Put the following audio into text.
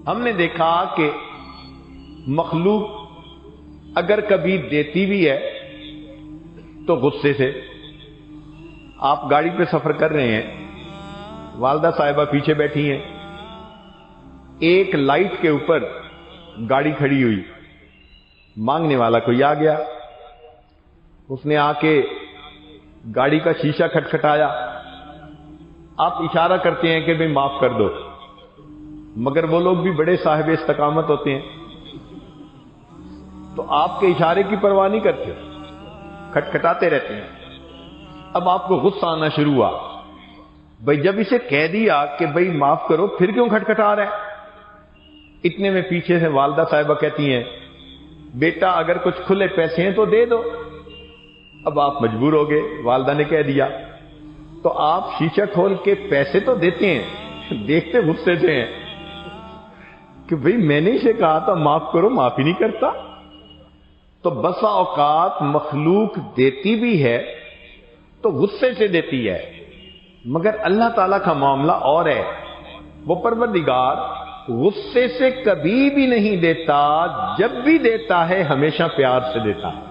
ہم نے دیکھا کہ مخلوق اگر کبھی دیتی بھی ہے تو غصے سے. آپ گاڑی پہ سفر کر رہے ہیں، والدہ صاحبہ پیچھے بیٹھی ہیں، ایک لائٹ کے اوپر گاڑی کھڑی ہوئی، مانگنے والا کوئی آ گیا، اس نے آ کے گاڑی کا شیشہ کھٹکھٹایا. آپ اشارہ کرتے ہیں کہ بھئی معاف کر دو، مگر وہ لوگ بھی بڑے صاحب استقامت ہوتے ہیں تو آپ کے اشارے کی پرواہ نہیں کرتے، کھٹکھٹاتے رہتے ہیں. اب آپ کو غصہ آنا شروع ہوا، بھئی جب اسے کہہ دیا کہ بھئی معاف کرو پھر کیوں کھٹکھٹا رہا ہے؟ اتنے میں پیچھے سے والدہ صاحبہ کہتی ہیں بیٹا اگر کچھ کھلے پیسے ہیں تو دے دو. اب آپ مجبور ہو گئے، والدہ نے کہہ دیا تو آپ شیشہ کھول کے پیسے تو دیتے ہیں، دیکھتے غصے سے ہیں کہ بھئی میں نے اسے کہا تھا معاف کرو، معاف ہی نہیں کرتا. تو بسا اوقات مخلوق دیتی بھی ہے تو غصے سے دیتی ہے، مگر اللہ تعالیٰ کا معاملہ اور ہے. وہ پروردگار غصے سے کبھی بھی نہیں دیتا، جب بھی دیتا ہے ہمیشہ پیار سے دیتا ہے.